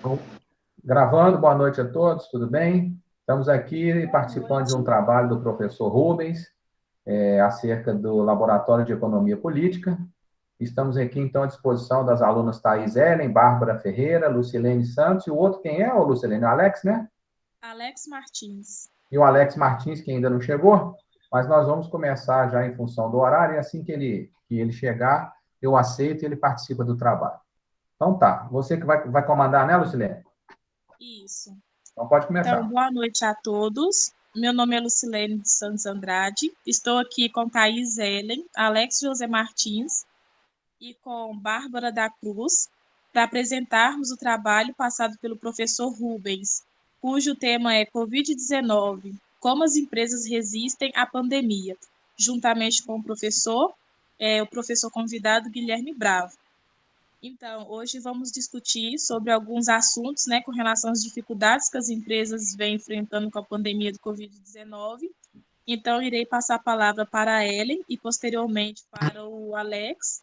Bom, gravando, boa noite a todos, tudo bem? Estamos aqui Boa participando de um noite. trabalho do professor Rubens, acerca do Laboratório de Economia Política. Estamos aqui, então, à disposição das alunas Thais Ellen, Bárbara Ferreira, Lucilene Santos, e o outro quem é, ô Lucilene? O Alex, né? Alex Martins. E o Alex Martins, que ainda não chegou, mas nós vamos começar já em função do horário, e assim que ele chegar, eu aceito e ele participa do trabalho. Então tá, você que vai comandar, né, Lucilene? Isso. Então pode Então, começar. boa noite a todos. Meu nome é Lucilene de Santos Andrade. Estou aqui com Thaís Ellen, Alex José Martins e com Bárbara da Cruz para apresentarmos o trabalho passado pelo professor Rubens, cujo tema é Covid-19, como as empresas resistem à pandemia, juntamente com o professor convidado Guilherme Bravo. Então, hoje vamos discutir sobre alguns assuntos, né, com relação às dificuldades que as empresas vêm enfrentando com a pandemia do Covid-19. Então, irei passar a palavra para a Ellen e, posteriormente, para o Alex,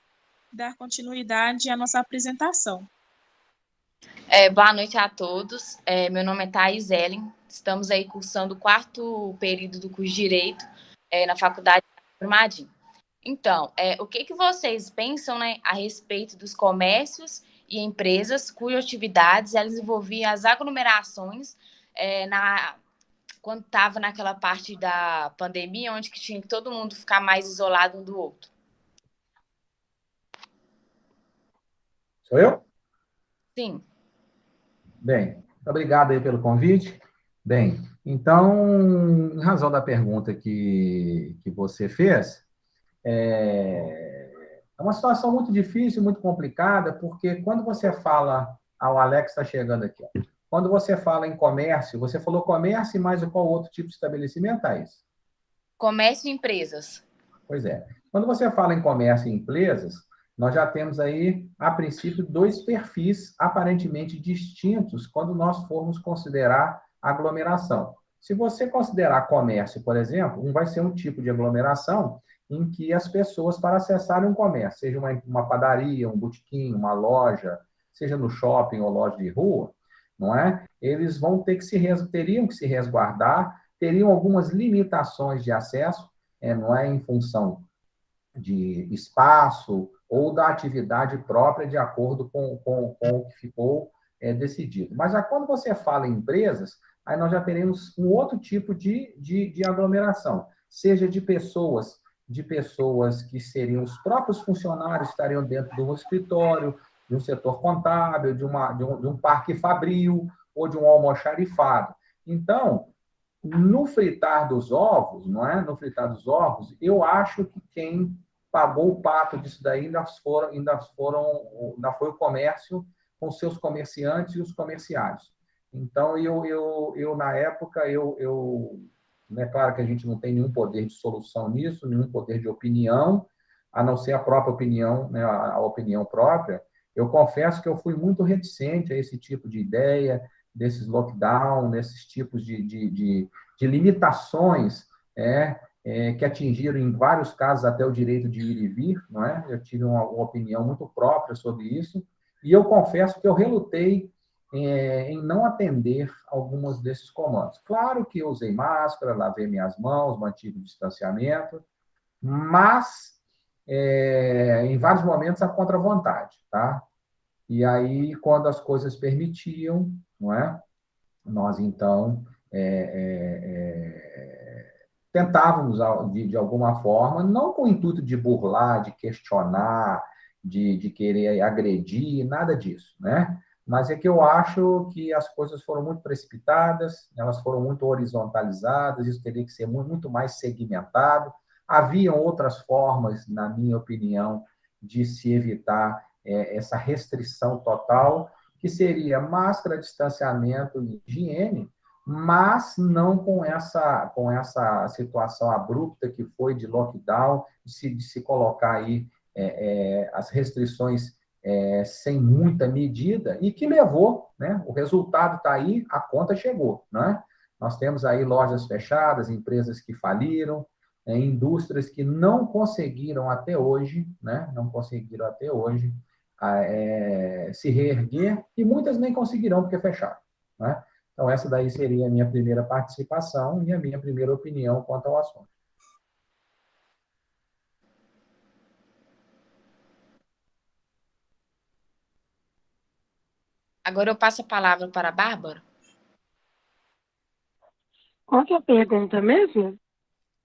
dar continuidade à nossa apresentação. Boa noite a todos. Meu nome é Thais Ellen. Estamos aí cursando o quarto período do curso de Direito na Faculdade de Brumadinho. Então, o que vocês pensam, né, a respeito dos comércios e empresas cujas atividades elas envolviam as aglomerações quando estava naquela parte da pandemia, onde que tinha que todo mundo ficar mais isolado um do outro? Sou eu? Sim. Bem, obrigado aí pelo convite. Bem, então, em razão da pergunta que você fez, é uma situação muito difícil, muito complicada, porque quando você fala, o Alex está chegando aqui, ó. Quando você fala em comércio, você falou comércio e mais qual outro tipo de estabelecimento, Thaís? Comércio e empresas. Pois é. Quando você fala em comércio e empresas, nós já temos aí, a princípio, dois perfis aparentemente distintos quando nós formos considerar aglomeração. Se você considerar comércio, por exemplo, vai ser um tipo de aglomeração em que as pessoas, para acessarem um comércio, seja uma padaria, um botequim, uma loja, seja no shopping ou loja de rua, não é? Eles vão ter que teriam que se resguardar, teriam algumas limitações de acesso, não é em função de espaço ou da atividade própria de acordo com o que ficou decidido. Mas já quando você fala em empresas, aí nós já teremos um outro tipo de aglomeração, seja de pessoas que seriam os próprios funcionários, estariam dentro de um escritório, de um setor contábil, de um parque fabril ou de um almoxarifado. Então, no fritar dos ovos, não é? No fritar dos ovos, eu acho que quem pagou o pato disso daí ainda foi o comércio com seus comerciantes e os comerciários. Então, eu na época, é claro que a gente não tem nenhum poder de solução nisso, nenhum poder de opinião, a não ser a própria opinião, né, a opinião própria. Eu confesso que eu fui muito reticente a esse tipo de ideia, desses lockdown, desses tipos de limitações que atingiram, em vários casos, até o direito de ir e vir, não é? Eu tive uma opinião muito própria sobre isso, e eu confesso que eu relutei em não atender alguns desses comandos. Claro que eu usei máscara, lavei minhas mãos, mantive o distanciamento, mas em vários momentos a contra-vontade, tá? E aí, quando as coisas permitiam, não é? Nós, então, tentávamos, de alguma forma, não com o intuito de burlar, de questionar, de querer agredir, nada disso, né? Mas é que eu acho que as coisas foram muito precipitadas, elas foram muito horizontalizadas, isso teria que ser muito mais segmentado. Haviam outras formas, na minha opinião, de se evitar essa restrição total, que seria máscara, distanciamento e higiene, mas não com essa situação abrupta que foi de lockdown, de se colocar aí as restrições sem muita medida, e que levou, né? O resultado está aí, a conta chegou, né? Nós temos aí lojas fechadas, empresas que faliram, indústrias que não conseguiram até hoje, né? Não conseguiram até hoje se reerguer, e muitas nem conseguirão porque fecharam, né? Então, essa daí seria a minha primeira participação e a minha primeira opinião quanto ao assunto. Agora eu passo a palavra para a Bárbara. Qual que é a pergunta mesmo?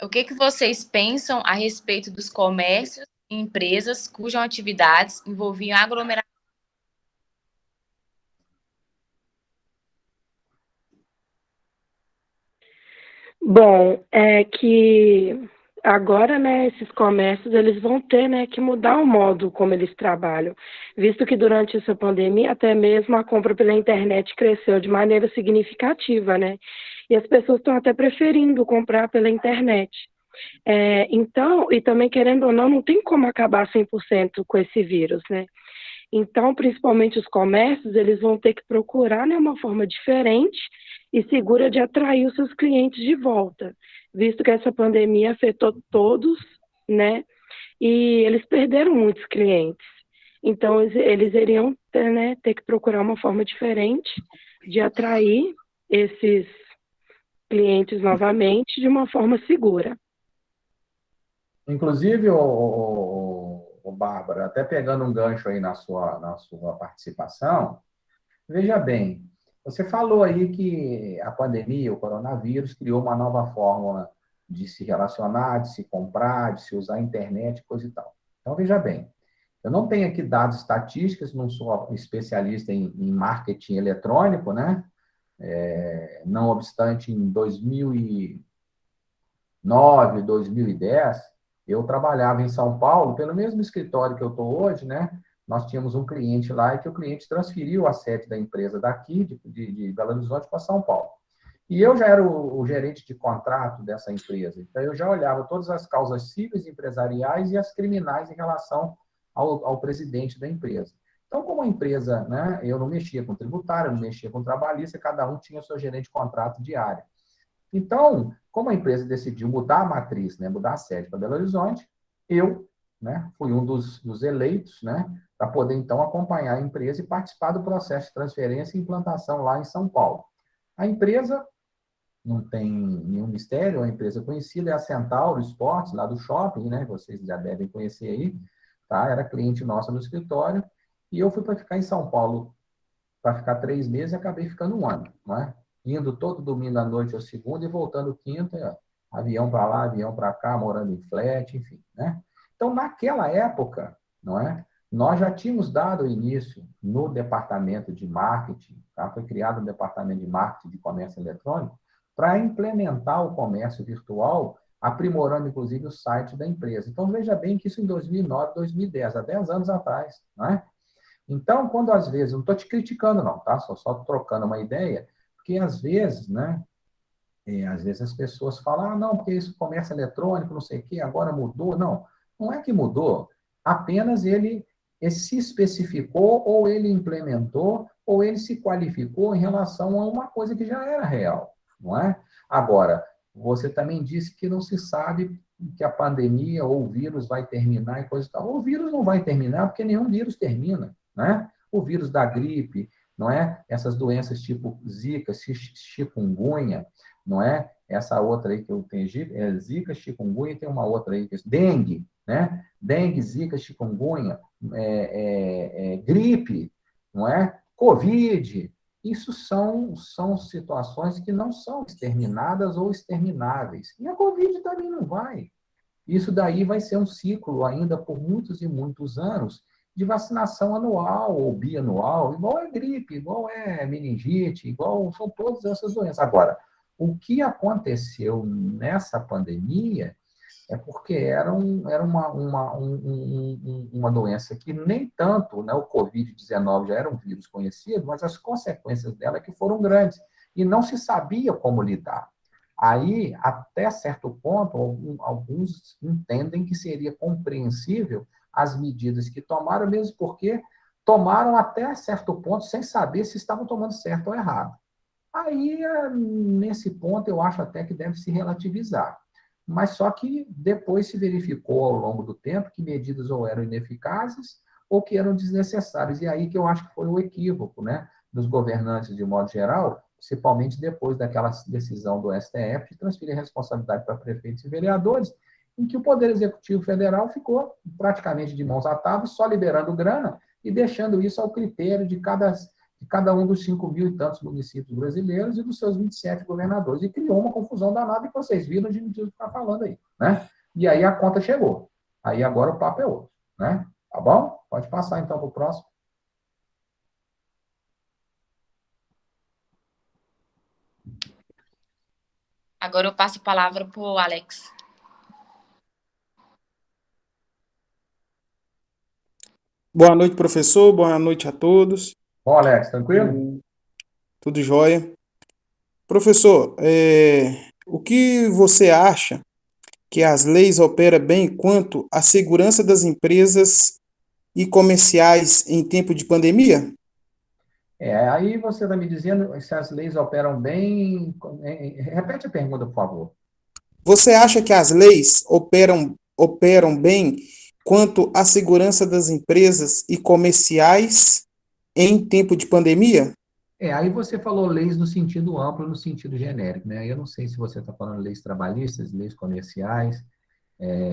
O que vocês pensam a respeito dos comércios e empresas cujas atividades envolviam aglomeração? Bom, é que agora, né, esses comércios, eles vão ter, né, que mudar o modo como eles trabalham, visto que durante essa pandemia, até mesmo a compra pela internet cresceu de maneira significativa, né, e as pessoas estão até preferindo comprar pela internet. Então, e também, querendo ou não, não tem como acabar 100% com esse vírus, né. Então, principalmente os comércios, eles vão ter que procurar, né, uma forma diferente e segura de atrair os seus clientes de volta, visto que essa pandemia afetou todos, né, e eles perderam muitos clientes. Então, eles iriam ter, né, ter que procurar uma forma diferente de atrair esses clientes novamente de uma forma segura. Inclusive, o Bárbara, até pegando um gancho aí na sua participação, veja bem, você falou aí que a pandemia, o coronavírus, criou uma nova forma de se relacionar, de se comprar, de se usar a internet, coisa e tal. Então, veja bem, eu não tenho aqui dados estatísticos, não sou especialista em marketing eletrônico, né? Não obstante, em 2009, 2010, eu trabalhava em São Paulo, pelo mesmo escritório que eu estou hoje, né? Nós tínhamos um cliente lá e que o cliente transferiu a sede da empresa daqui, de Belo Horizonte, para São Paulo. E eu já era o gerente de contrato dessa empresa. Então, eu já olhava todas as causas cíveis empresariais e as criminais em relação ao presidente da empresa. Então, como a empresa, né, eu não mexia com tributário, não mexia com trabalhista, cada um tinha o seu gerente de contrato diário. Então, como a empresa decidiu mudar a matriz, né, mudar a sede para Belo Horizonte, eu, né, fui um dos eleitos, né, para poder, então, acompanhar a empresa e participar do processo de transferência e implantação lá em São Paulo. A empresa não tem nenhum mistério, é uma empresa conhecida, é a Centauro Esportes, lá do shopping, né, vocês já devem conhecer aí, tá? Era cliente nossa no escritório, e eu fui para ficar em São Paulo, para ficar 3 meses, e acabei ficando 1 ano, não é? Indo todo domingo à noite ou segunda e voltando quinta, avião para lá, avião para cá, morando em flat, enfim, né? Então, naquela época, não é? Nós já tínhamos dado início no departamento de marketing, tá? Foi criado um departamento de marketing de comércio eletrônico para implementar o comércio virtual, aprimorando, inclusive, o site da empresa. Então, veja bem que isso em 2009, 2010, há 10 anos atrás, não é? Então, quando às vezes, não estou te criticando não, tá? Só trocando uma ideia, porque às vezes, né? Às vezes as pessoas falam, não, porque isso comércio eletrônico, não sei o quê, agora mudou. Não, não é que mudou, apenas ele se especificou, ou ele implementou, ou ele se qualificou em relação a uma coisa que já era real, não é? Agora, você também disse que não se sabe que a pandemia ou o vírus vai terminar e coisa e tal. O vírus não vai terminar porque nenhum vírus termina, né? O vírus da gripe, não é? Essas doenças tipo Zika, chikungunya, não é? Essa outra aí que eu tenho, Zika, chikungunya, e tem uma outra aí, que é dengue, né? Dengue, Zika, chikungunya, gripe, não é? Covid. Isso são situações que não são exterminadas ou extermináveis. E a Covid também não vai. Isso daí vai ser um ciclo ainda por muitos e muitos anos de vacinação anual ou bianual, igual é gripe, igual é meningite, igual são todas essas doenças. Agora, o que aconteceu nessa pandemia é porque era uma doença que nem tanto, né, o Covid-19 já era um vírus conhecido, mas as consequências dela que foram grandes e não se sabia como lidar. Aí, até certo ponto, alguns entendem que seria compreensível as medidas que tomaram, mesmo porque tomaram até certo ponto sem saber se estavam tomando certo ou errado. Aí, nesse ponto, eu acho até que deve se relativizar. Mas só que depois se verificou ao longo do tempo que medidas ou eram ineficazes ou que eram desnecessários. E aí que eu acho que foi o equívoco, né, dos governantes, de modo geral, principalmente depois daquela decisão do STF de transferir a responsabilidade para prefeitos e vereadores, em que o Poder Executivo Federal ficou praticamente de mãos atadas, só liberando grana e deixando isso ao critério de cada um dos 5 mil e tantos municípios brasileiros e dos seus 27 governadores. E criou uma confusão danada que vocês viram de não ficar falando aí, né? E aí a conta chegou. Aí agora o papo é outro, né? Tá bom? Pode passar então para o próximo. Agora eu passo a palavra para o Alex. Boa noite, professor. Boa noite a todos. Bom, Alex, tranquilo? Tudo jóia. Professor, o que você acha que as leis operam bem quanto à segurança das empresas e comerciais em tempo de pandemia? Aí você está me dizendo se as leis operam bem. Repete a pergunta, por favor. Você acha que as leis operam bem quanto à segurança das empresas e comerciais em tempo de pandemia? Aí você falou leis no sentido amplo, no sentido genérico, né? Eu não sei se você está falando leis trabalhistas, leis comerciais,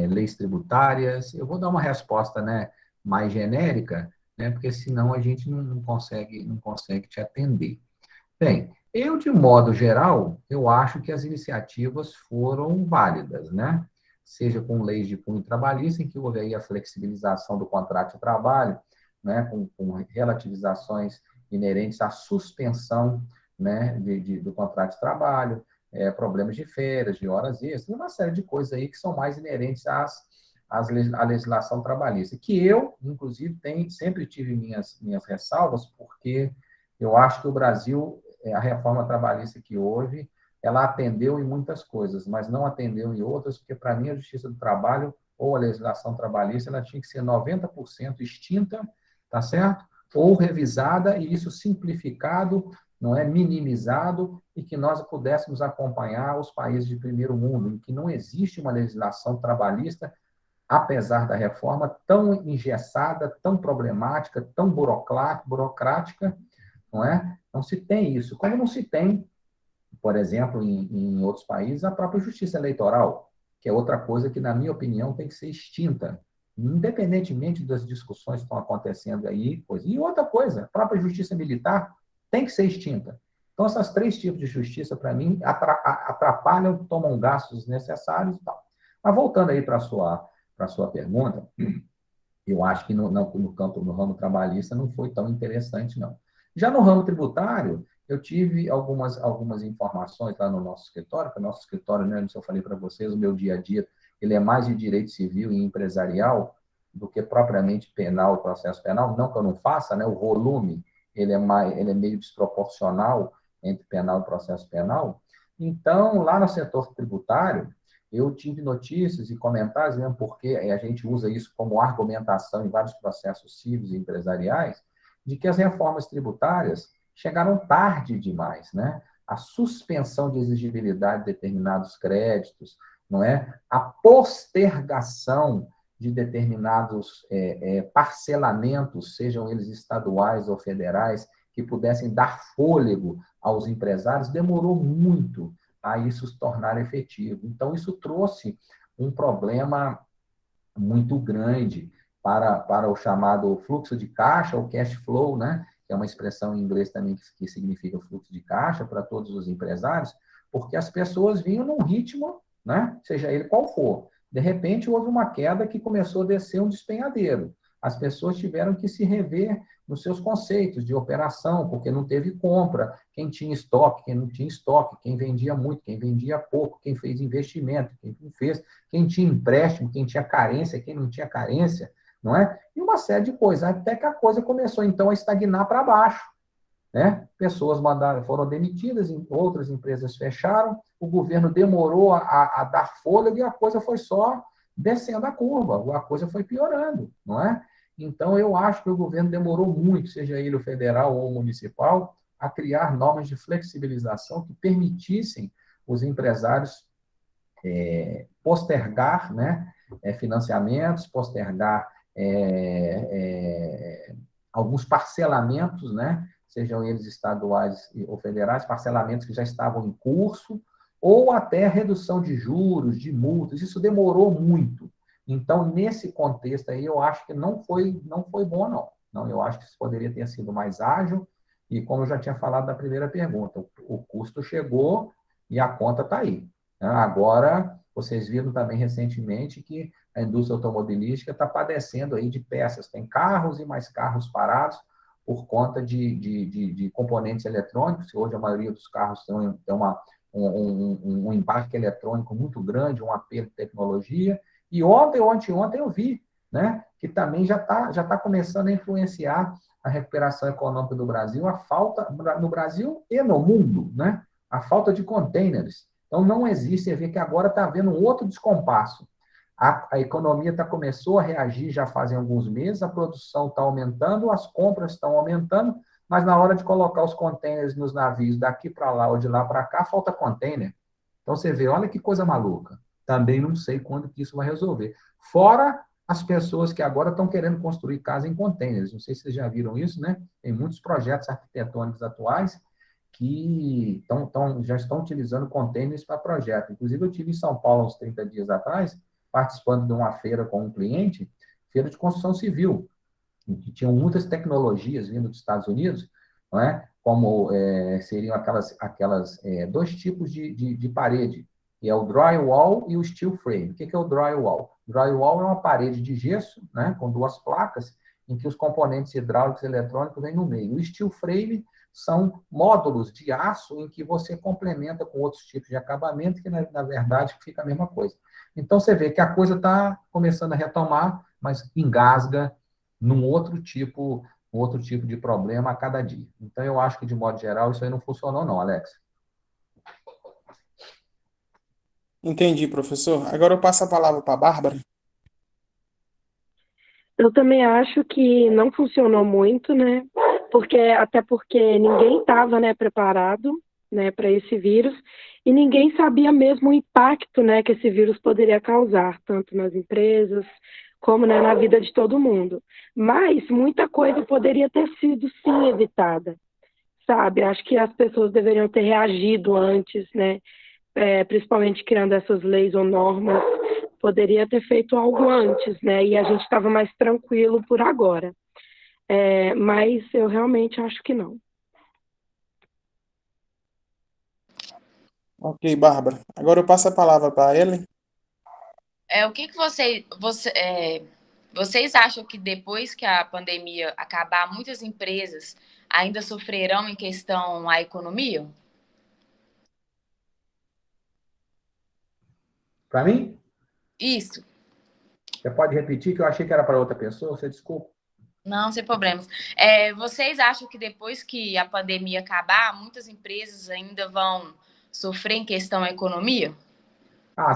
leis tributárias. Eu vou dar uma resposta, né, mais genérica, né? Porque senão a gente não consegue te atender. Bem, eu, de modo geral, eu acho que as iniciativas foram válidas, né? Seja com leis de cunho trabalhista, em que houve aí a flexibilização do contrato de trabalho, né, com relativizações inerentes à suspensão, né, do contrato de trabalho, problemas de férias, de horas extras, uma série de coisas aí que são mais inerentes à legislação trabalhista, que eu, inclusive, sempre tive minhas ressalvas, porque eu acho que o Brasil, a reforma trabalhista que houve, ela atendeu em muitas coisas, mas não atendeu em outras, porque, para mim, a Justiça do Trabalho ou a legislação trabalhista, ela tinha que ser 90% extinta, tá certo? Ou revisada, e isso simplificado, não é minimizado, e que nós pudéssemos acompanhar os países de primeiro mundo, em que não existe uma legislação trabalhista, apesar da reforma, tão engessada, tão problemática, tão burocrática, não é? Não se tem isso. Como não se tem, por exemplo, em outros países, a própria justiça eleitoral, que é outra coisa que, na minha opinião, tem que ser extinta, independentemente das discussões que estão acontecendo aí. E outra coisa, a própria justiça militar tem que ser extinta. Então, esses 3 tipos de justiça, para mim, atrapalham, tomam gastos desnecessários e tal. Mas voltando aí para a sua pergunta, eu acho que no ramo trabalhista não foi tão interessante, não. Já no ramo tributário, eu tive algumas informações lá no nosso escritório, que o nosso escritório, né, se eu falei para vocês, o meu dia a dia, ele é mais de direito civil e empresarial do que propriamente penal, processo penal. Não que eu não faça, né, o volume, ele é meio desproporcional entre penal e processo penal. Então, lá no setor tributário, eu tive notícias e comentários, mesmo porque a gente usa isso como argumentação em vários processos cíveis e empresariais, de que as reformas tributárias chegaram tarde demais, né? A suspensão de exigibilidade de determinados créditos, não é? A postergação de determinados parcelamentos, sejam eles estaduais ou federais, que pudessem dar fôlego aos empresários, demorou muito a isso se tornar efetivo. Então, isso trouxe um problema muito grande para o chamado fluxo de caixa, ou cash flow, né? Que é uma expressão em inglês também que significa fluxo de caixa para todos os empresários, porque as pessoas vinham num ritmo, né? Seja ele qual for. De repente, houve uma queda que começou a descer um despenhadeiro. As pessoas tiveram que se rever nos seus conceitos de operação, porque não teve compra, quem tinha estoque, quem não tinha estoque, quem vendia muito, quem vendia pouco, quem fez investimento, quem não fez, quem tinha empréstimo, quem tinha carência, quem não tinha carência, não é? E uma série de coisas, até que a coisa começou, então, a estagnar para baixo, né? Pessoas foram demitidas, outras empresas fecharam, o governo demorou a dar fôlego e a coisa foi só descendo a curva, a coisa foi piorando, não é? Então, eu acho que o governo demorou muito, seja ele o federal ou o municipal, a criar normas de flexibilização que permitissem os empresários postergar, né, financiamentos, postergar alguns parcelamentos, né? Sejam eles estaduais ou federais, parcelamentos que já estavam em curso, ou até redução de juros, de multas. Isso demorou muito. Então, nesse contexto aí, eu acho que não foi bom, não. Não, eu acho que isso poderia ter sido mais ágil, e como eu já tinha falado na primeira pergunta, o custo chegou e a conta está aí. Agora, vocês viram também recentemente que a indústria automobilística está padecendo aí de peças. Tem carros e mais carros parados por conta de componentes eletrônicos. Hoje a maioria dos carros tem um embarque eletrônico muito grande, um apelo de tecnologia. E ontem eu vi, né, que também já tá começando a influenciar a recuperação econômica do Brasil, a falta, no Brasil e no mundo, né, a falta de containers. Então, não existe, você vê que agora está havendo um outro descompasso. A economia começou a reagir já fazem alguns meses, a produção está aumentando, as compras estão aumentando, mas na hora de colocar os containers nos navios daqui para lá ou de lá para cá, falta container. Então, você vê, olha que coisa maluca. Também não sei quando que isso vai resolver. Fora as pessoas que agora estão querendo construir casa em containers. Não sei se vocês já viram isso, né? Tem muitos projetos arquitetônicos atuais que já estão utilizando containers para projeto. Inclusive, eu tive em São Paulo, uns 30 dias atrás, participando de uma feira com um cliente, feira de construção civil, que tinham muitas tecnologias vindo dos Estados Unidos, não é? Como seriam aquelas dois tipos de parede, que é o drywall e o steel frame. O que é o drywall? Drywall é uma parede de gesso, né, com duas placas, em que os componentes hidráulicos e eletrônicos vêm no meio. O steel frame são módulos de aço em que você complementa com outros tipos de acabamento, que, na verdade, fica a mesma coisa. Então, você vê que a coisa está começando a retomar, mas engasga num outro tipo de problema a cada dia. Então, eu acho que, de modo geral, isso aí não funcionou, não, Alex. Entendi, professor. Agora eu passo a palavra para a Bárbara. Eu também acho que não funcionou muito, né? Até porque ninguém estava, né, preparado, né, para esse vírus, e ninguém sabia mesmo o impacto, né, que esse vírus poderia causar, tanto nas empresas como, né, na vida de todo mundo. Mas muita coisa poderia ter sido sim evitada, sabe? Acho que as pessoas deveriam ter reagido antes, né? Principalmente criando essas leis ou normas, poderia ter feito algo antes, né? E a gente estava mais tranquilo por agora. Mas eu realmente acho que não. Ok, Bárbara. Agora eu passo a palavra para a Ellen. O que vocês acham que depois que a pandemia acabar, muitas empresas ainda sofrerão em questão à economia? Para mim? Isso. Você pode repetir, que eu achei que era para outra pessoa? Você desculpa. Não, sem problemas. Vocês acham que depois que a pandemia acabar, muitas empresas ainda vão sofrer em questão à economia?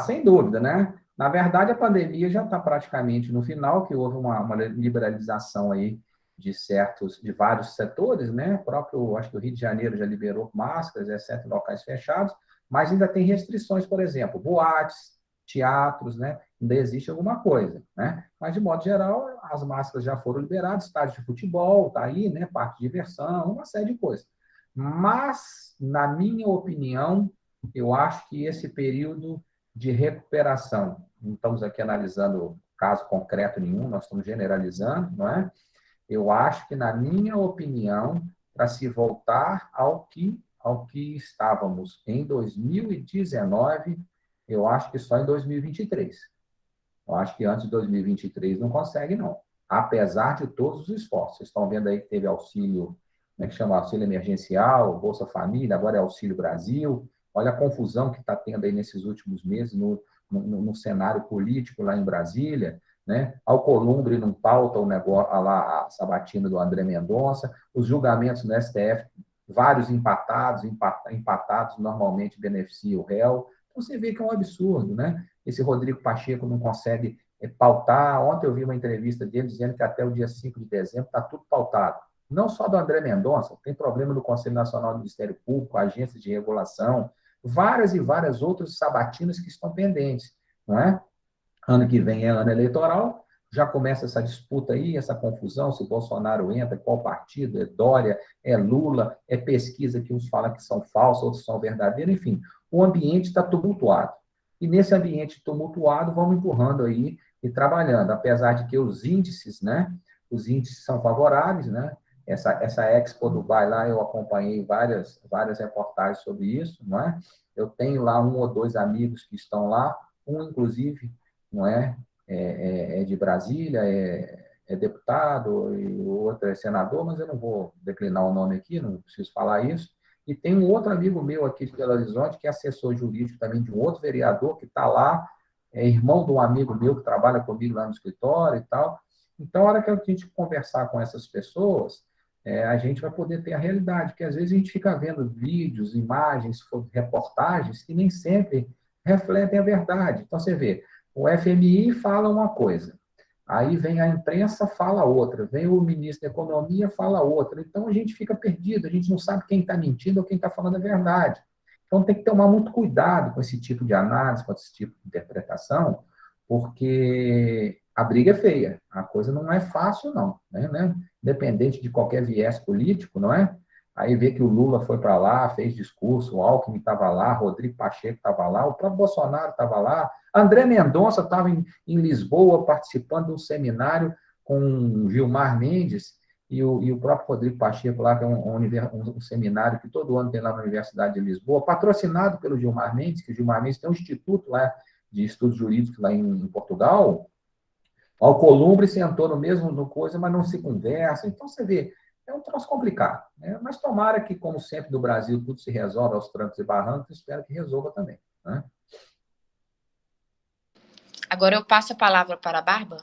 Sem dúvida, né? Na verdade, a pandemia já está praticamente no final, que houve uma liberalização aí de vários setores, né? O próprio, acho que o Rio de Janeiro já liberou máscaras, exceto em locais fechados, mas ainda tem restrições, por exemplo, boates, teatros, né? Ainda existe alguma coisa, né? Mas, de modo geral, as máscaras já foram liberadas, estádio de futebol, tá aí, né? Parque de diversão, uma série de coisas. Mas, na minha opinião, eu acho que esse período de recuperação, não estamos aqui analisando caso concreto nenhum, nós estamos generalizando, não é? Eu acho que, na minha opinião, para se voltar ao que estávamos em 2019, eu acho que só em 2023. Eu acho que antes de 2023 não consegue, não. Apesar de todos os esforços. Vocês estão vendo aí que teve auxílio, como é que chama? Auxílio emergencial, Bolsa Família, agora é Auxílio Brasil. Olha a confusão que está tendo aí nesses últimos meses no cenário político lá em Brasília, né? Alcolumbre não pauta o negócio, a sabatina do André Mendonça, os julgamentos no STF, vários empatados normalmente beneficiam o réu. Então, você vê que é um absurdo, né? Esse Rodrigo Pacheco não consegue pautar. Ontem eu vi uma entrevista dele dizendo que até o dia 5 de dezembro está tudo pautado. Não só do André Mendonça, tem problema no Conselho Nacional do Ministério Público, agências de regulação, várias e várias outras sabatinas que estão pendentes, não é? Ano que vem é ano eleitoral, já começa essa disputa aí, essa confusão, se Bolsonaro entra, qual partido, é Dória, é Lula, é pesquisa que uns falam que são falsas, outros são verdadeiras, enfim, o ambiente está tumultuado. E nesse ambiente tumultuado, vamos empurrando aí e trabalhando, apesar de que os índices, né, os índices são favoráveis, né, essa Expo Dubai lá, eu acompanhei várias reportagens sobre isso, não é? Eu tenho lá um ou dois amigos que estão lá, um, inclusive, não é de Brasília, é deputado, e o outro é senador, mas eu não vou declinar o nome aqui, não preciso falar isso. E tem um outro amigo meu aqui de Belo Horizonte, que é assessor jurídico também de um outro vereador, que está lá, é irmão de um amigo meu que trabalha comigo lá no escritório e tal. Então, a hora que a gente conversar com essas pessoas, a gente vai poder ter a realidade, porque às vezes a gente fica vendo vídeos, imagens, reportagens que nem sempre refletem a verdade. Então, você vê, o FMI fala uma coisa, aí vem a imprensa, fala outra, vem o ministro da Economia, fala outra. Então, a gente fica perdido, a gente não sabe quem está mentindo ou quem está falando a verdade. Então, tem que tomar muito cuidado com esse tipo de análise, com esse tipo de interpretação, porque a briga é feia, a coisa não é fácil, não, né? Independente de qualquer viés político, não é? Aí vê que o Lula foi para lá, fez discurso, o Alckmin estava lá, Rodrigo Pacheco estava lá, o próprio Bolsonaro estava lá, André Mendonça estava em Lisboa participando de um seminário com Gilmar Mendes e o próprio Rodrigo Pacheco lá, que é um seminário que todo ano tem lá na Universidade de Lisboa, patrocinado pelo Gilmar Mendes, que o Gilmar Mendes tem um instituto lá de estudos jurídicos lá em Portugal. O Alcolumbre sentou no mesmo coisa, mas não se conversa. Então, você vê, é um troço complicado, né? Mas tomara que, como sempre no Brasil, tudo se resolve aos trancos e barrancos, espero que resolva também, né? Agora eu passo a palavra para a Bárbara.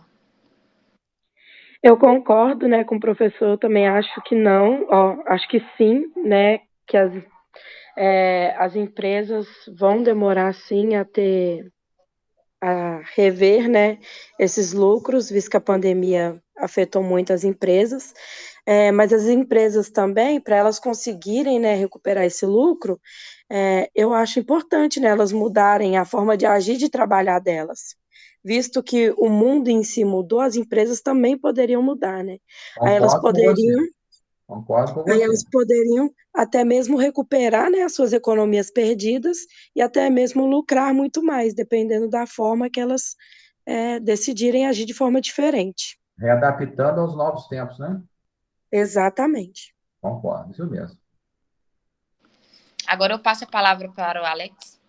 Eu concordo, né, com o professor, eu também acho que não, acho que sim, né, que as empresas vão demorar, sim, a rever, né, esses lucros, visto que a pandemia afetou muito as empresas, mas as empresas também, para elas conseguirem, né, recuperar esse lucro, eu acho importante, né, elas mudarem a forma de agir e de trabalhar delas. Visto que o mundo em si mudou, as empresas também poderiam mudar, né? Aí elas Concordo com você. poderiam, Concordo com aí você. elas poderiam até mesmo recuperar, né, as suas economias perdidas e até mesmo lucrar muito mais, dependendo da forma que elas decidirem agir de forma diferente. Readaptando aos novos tempos, né? Exatamente. Concordo, isso mesmo. Agora eu passo a palavra para o Alex.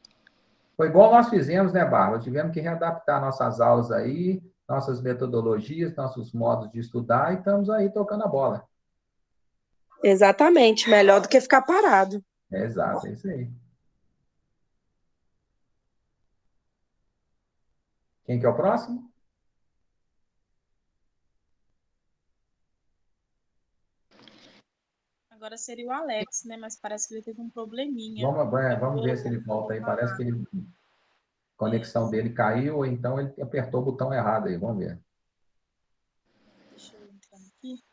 Foi igual nós fizemos, né, Bárbara? Tivemos que readaptar nossas aulas aí, nossas metodologias, nossos modos de estudar, e estamos aí tocando a bola. Exatamente. Melhor do que ficar parado. Exato, é isso aí. Quem que é o próximo? Agora seria o Alex, né? Mas parece que ele teve um probleminha. Vamos ver se ele volta aí. Parece que a conexão dele caiu, ou então ele apertou o botão errado aí. Vamos ver. Deixa eu entrar aqui.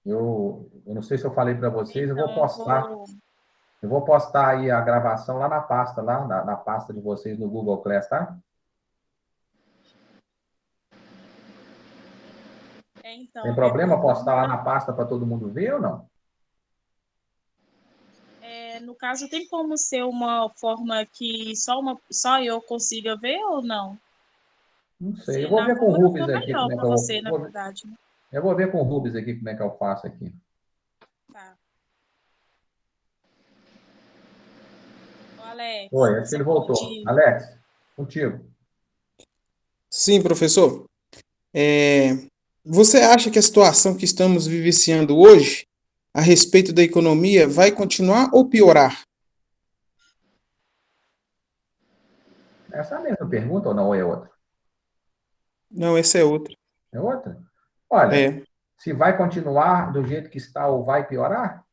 Eu não sei se eu falei para vocês, eu vou Então, postar. Eu vou postar aí a gravação lá na pasta, lá na pasta de vocês no Google Class, tá? então, Tem problema postar lá na pasta para todo mundo ver ou não? no caso, tem como ser uma forma que só eu consiga ver ou não? Não sei. Se Eu vou na ver com o forma que Rubens for aqui melhor como é que para você, na eu verdade, né? eu vou ver com o Rubens aqui como é que eu faço aqui. Tá. Ô, Alex, Oi, acho que você ele voltou. pode. Alex, contigo. Sim, professor. Você acha que a situação que estamos vivenciando hoje, a respeito da economia, vai continuar ou piorar? Essa é a mesma pergunta ou não? Ou é outra? Não, essa é outra. É outra? Olha, É. se vai continuar do jeito que está ou vai piorar?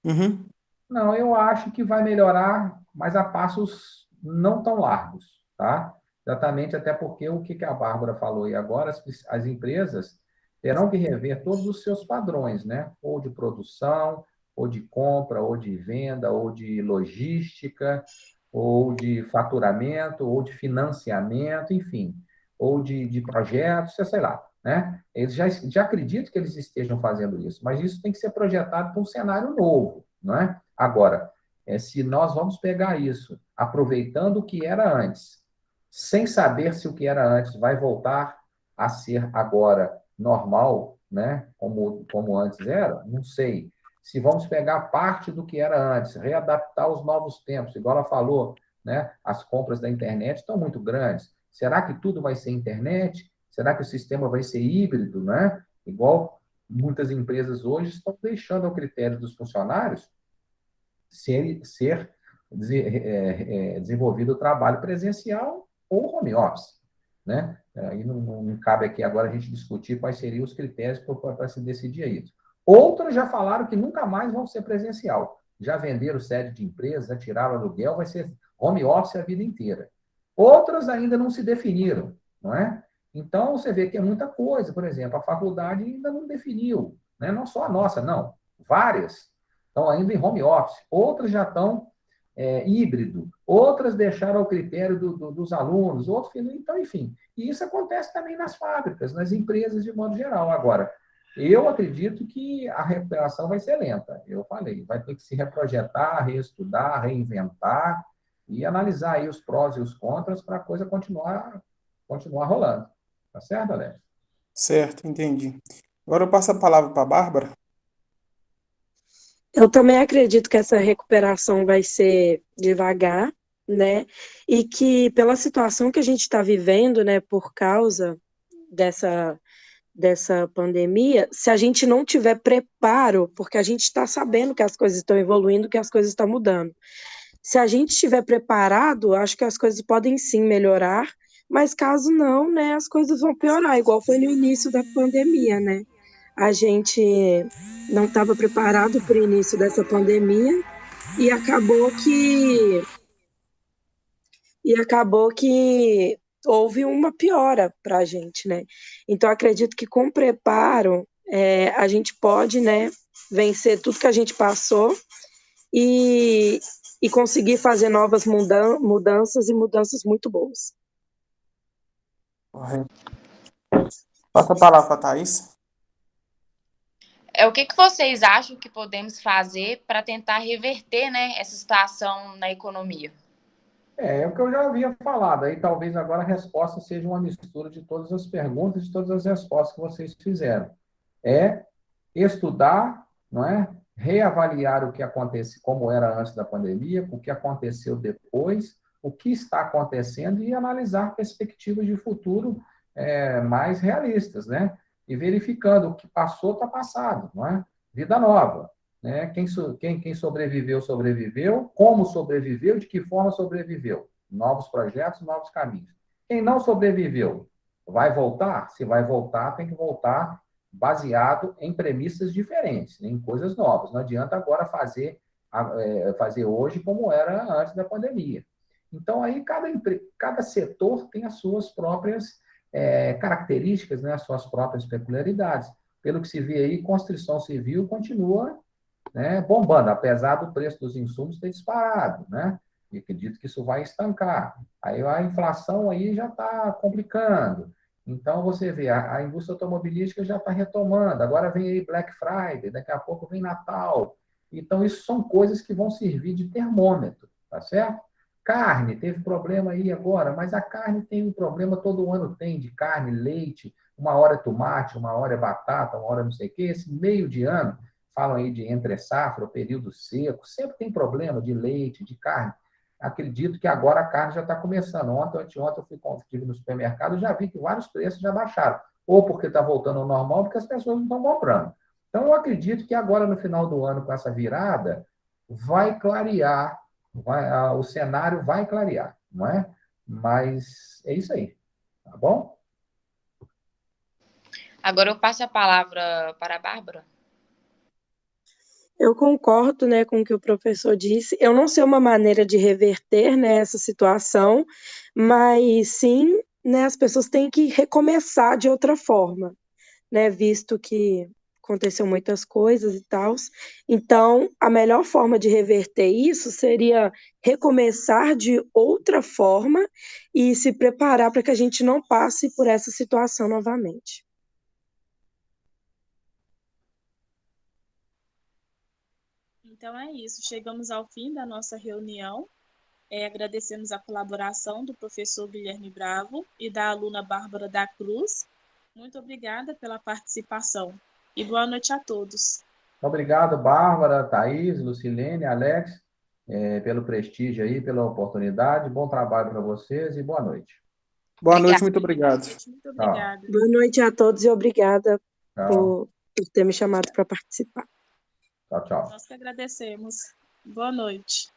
Uhum. Não, eu acho que vai melhorar, mas a passos não tão largos, tá? Exatamente, até porque o que a Bárbara falou aí agora, as empresas terão que rever todos os seus padrões, né? Ou de produção, ou de compra, ou de venda, ou de logística, ou de faturamento, ou de financiamento, enfim, ou de projetos, sei lá, né? Eles já acreditam que eles estejam fazendo isso, mas isso tem que ser projetado para um cenário novo, não é? Agora, se nós vamos pegar isso, aproveitando o que era antes, sem saber se o que era antes vai voltar a ser agora normal, né? Como antes era, não sei. Se vamos pegar parte do que era antes, readaptar os novos tempos, igual ela falou, né? As compras da internet estão muito grandes. Será que tudo vai ser internet? Será que o sistema vai ser híbrido, né? Igual muitas empresas hoje estão deixando ao critério dos funcionários ser desenvolvido o trabalho presencial ou home office, né? Aí não cabe aqui agora a gente discutir quais seriam os critérios para se decidir isso. Outros já falaram que nunca mais vão ser presencial. Já venderam sede de empresas, já tiraram aluguel, vai ser home office a vida inteira. Outras ainda não se definiram, não é? Então, você vê que é muita coisa. Por exemplo, a faculdade ainda não definiu, né? Não só a nossa, não. Várias estão ainda em home office. Outras já estão híbrido. Outras deixaram ao critério dos alunos. Outros, então, enfim. E isso acontece também nas fábricas, nas empresas de modo geral. Agora, eu acredito que a recuperação vai ser lenta. Eu falei, vai ter que se reprojetar, reestudar, reinventar e analisar aí os prós e os contras para a coisa continuar rolando. Tá certo, Alex? Certo, entendi. Agora eu passo a palavra para a Bárbara. Eu também acredito que essa recuperação vai ser devagar, né? E que pela situação que a gente está vivendo, né, por causa dessa pandemia, se a gente não tiver preparo, porque a gente está sabendo que as coisas estão evoluindo, que as coisas estão mudando. Se a gente estiver preparado, acho que as coisas podem sim melhorar, mas caso não, né, as coisas vão piorar, igual foi no início da pandemia, né? A gente não estava preparado para o início dessa pandemia e acabou que houve uma piora para a gente, né? Então, acredito que com preparo a gente pode, né, vencer tudo que a gente passou e, e conseguir fazer novas mudanças e mudanças muito boas. Correto. Passa a palavra para a Thaís. O que vocês acham que podemos fazer para tentar reverter, né, essa situação na economia? É o que eu já havia falado. Aí talvez agora a resposta seja uma mistura de todas as perguntas, de todas as respostas que vocês fizeram. É estudar, não é? Reavaliar o que acontece, como era antes da pandemia, o que aconteceu depois, o que está acontecendo e analisar perspectivas de futuro mais realistas, né? E verificando o que passou está passado, não é? Vida nova, né? Quem sobreviveu, sobreviveu, como sobreviveu, de que forma sobreviveu. Novos projetos, novos caminhos. Quem não sobreviveu, vai voltar? Se vai voltar, tem que voltar baseado em premissas diferentes, em coisas novas. Não adianta agora fazer hoje como era antes da pandemia. Então, aí cada setor tem as suas próprias características, né, as suas próprias peculiaridades. Pelo que se vê aí, construção civil continua, né, bombando, apesar do preço dos insumos ter disparado, né? E acredito que isso vai estancar. Aí a inflação aí já está complicando. Então, você vê, a indústria automobilística já está retomando. Agora vem aí Black Friday, daqui a pouco vem Natal. Então, isso são coisas que vão servir de termômetro, tá certo? Carne, teve problema aí agora, mas a carne tem um problema, todo ano tem, de carne, leite, uma hora é tomate, uma hora é batata, uma hora não sei o quê. Esse meio de ano, falam aí de entre safra, o período seco, sempre tem problema de leite, de carne. Acredito que agora a carne já está começando. Ontem, anteontem, eu estive no supermercado e já vi que vários preços já baixaram. Ou porque está voltando ao normal, porque as pessoas não estão comprando. Então, eu acredito que agora, no final do ano, com essa virada, vai clarear, o cenário vai clarear, não é? Mas é isso aí, tá bom? Agora eu passo a palavra para a Bárbara. Eu concordo, né, com o que o professor disse. Eu não sei uma maneira de reverter, né, essa situação, mas sim, né, as pessoas têm que recomeçar de outra forma, né, visto que aconteceu muitas coisas e tal. Então, a melhor forma de reverter isso seria recomeçar de outra forma e se preparar para que a gente não passe por essa situação novamente. Então é isso, chegamos ao fim da nossa reunião. Agradecemos a colaboração do professor Guilherme Bravo e da aluna Bárbara da Cruz. Muito obrigada pela participação e boa noite a todos. Obrigado, Bárbara, Thaís, Lucilene, Alex, pelo prestígio aí, pela oportunidade. Bom trabalho para vocês e boa noite. Boa noite, muito obrigado. Muito obrigada. Boa noite a todos e obrigada Tchau. por ter me chamado para participar. Tchau, tchau. Nós que agradecemos. Boa noite.